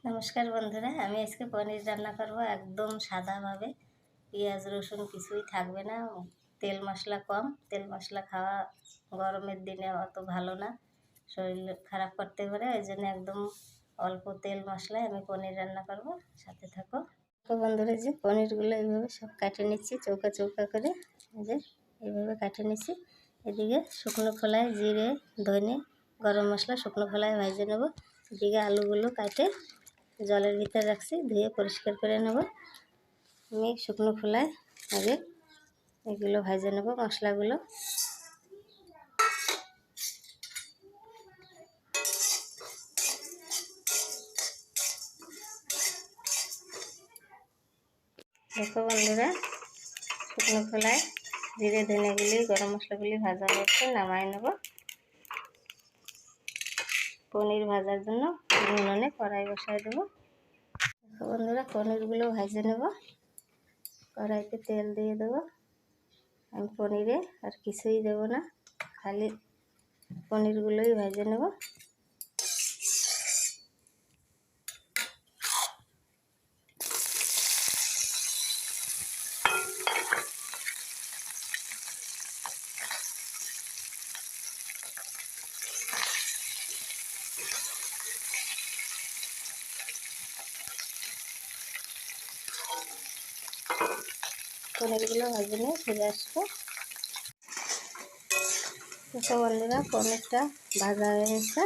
নমস্কার বন্ধুরা, আমি আজকে পনির রান্না করব একদম সাদাভাবে। পেঁয়াজ রসুন কিছুই থাকবে না, তেল মশলা কম। তেল মশলা খাওয়া গরমের দিনে অত ভালো না, শরীর খারাপ করতে পারে। ওই জন্য একদম অল্প তেল মশলায় আমি পনির রান্না করব, সাথে থাকো। তো বন্ধুরা, যে পনিরগুলো এইভাবে সব কাটে নিচ্ছি চৌকা চৌকা করে, যে এইভাবে কাটে নিচ্ছি। এদিকে শুকনো খোলায় জিরে ধনে গরম মশলা শুকনো খোলায় ভেজে নেব। এদিকে আলুগুলো কাটে জলের ভিতরে রাখছি, ধুয়ে পরিষ্কার করে নেব। আমি শুকনো খোলায় আগে এগুলো ভেজে নেব মশলাগুলো। দেখো বন্ধুরা, শুকনো খোলায় জিরে ধনেগুলি গরম মশলাগুলি ভাজা হচ্ছে, নামাই নেব। পনির ভাজার জন্য উনুনে কড়াই বসাই দেবো। দেখো বন্ধুরা, পনিরগুলো ভেজে নেব। কড়াইতে তেল দিয়ে দেবো। আমি পনিরে আর কিছুই দেবো না, খালি পনিরগুলোই ভেজে নেব। পনিরগুলো ভেজে নিয়ে ফিরে আসবো। দেখো বন্ধুরা, পনিরটা ভাজা হয়ে গেছে,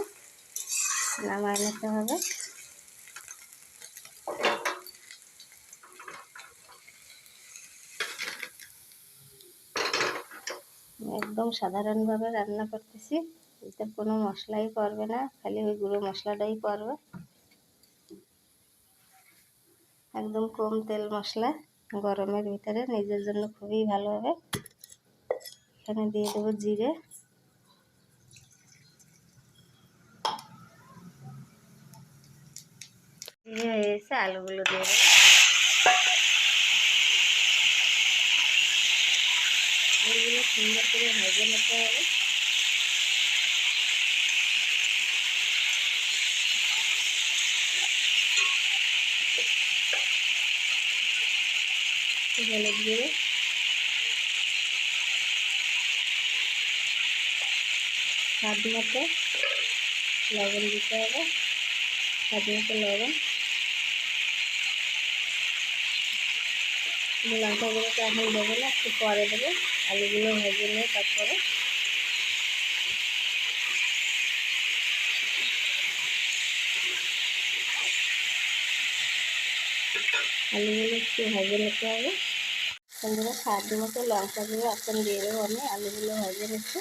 নামাই নিতে হবে। একদম সাধারণভাবে রান্না করতেছি, এতে কোনো মশলাই পড়বে না, খালি ওই গুঁড়ো মশলাটাই পড়বে। একদম কম তেল মশলা, গরমের ভিতরে নিজের জন্য খুবই ভালো হবে। এখানে দিয়ে দেবো জিরে, জিরে হয়ে গেছে, আলুগুলো দিয়ে দেবো। আলুগুলো সুন্দর করে ভেজে নিতে হবে। হলুদ গুঁড়ো, স্বাদ মতো লবণ দিতে হবে, স্বাদ মতো লবণ। লঙ্কা গুঁড়োটা এখন দেবো না, একটু পরে দেবো। আলুগুলো ভেজে নিয়ে তারপরে আলুগুলো একটু ভেজে নিতে হবে। বন্ধুরা, স্বাদ মতো লঙ্কা গুঁড়ো এখন দিয়ে দেবো। আমি আলুগুলো ভেজে নিচ্ছি,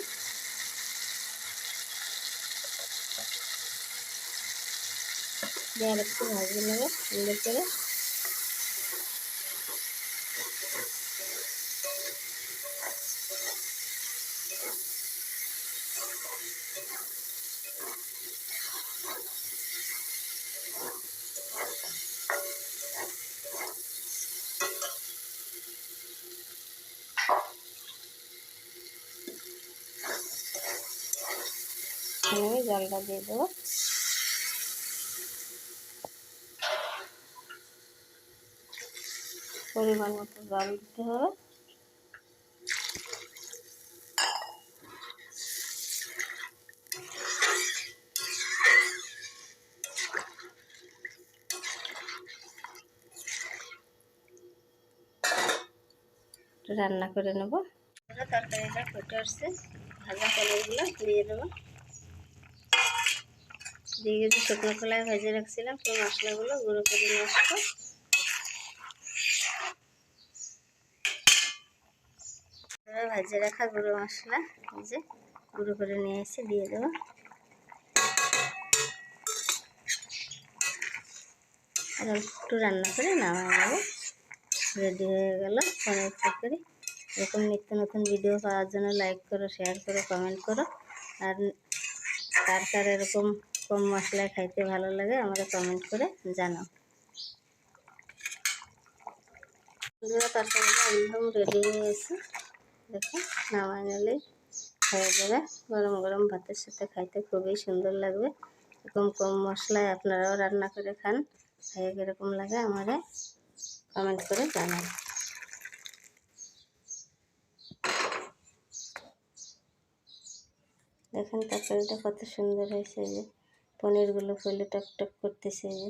দিয়ে আর একটু ভেজে নেবো সুন্দর করে। আমি জলটা দিয়ে দেবো। পরিমাণ মতো জল দিতে হবে। রান্না করে নেব। তরকারিটা ফুটে আসছে, ভাজা পনিরগুলো দিয়ে দেবো। দিয়ে যে শুকনো খোলায় ভেজে রাখছিলাম সেই মশলাগুলো গুঁড়ো করে নিয়ে আসবো। ভেজে রাখা গুঁড়ো মশলা যে গুঁড়ো করে নিয়ে এসে দিয়ে দেবো। আর একটু রান্না করে নামাই নেবো। রেডি হয়ে গেল পনির তরকারি। এরকম নিত্য নতুন ভিডিও পাওয়ার জন্য লাইক করো, শেয়ার করো, কমেন্ট করো। আর কার কার এরকম কম মশলায় খাইতে ভালো লাগে আমাকে কমেন্ট করে জানাও। তরকারিটা একদম রেডি হয়ে গেছে। দেখো, নামাই নিলেই হয়ে যাবে। গরম গরম ভাতের সাথে খাইতে খুবই সুন্দর লাগবে। এরকম কম মশলায় আপনারাও রান্না করে খান, খাইয়ে কীরকম লাগে আমারে কমেন্ট করে জানান। দেখেন তরকারিটা কত সুন্দর হয়েছে, যে পনিরগুলো ফুলে টক টক করতেছে, যে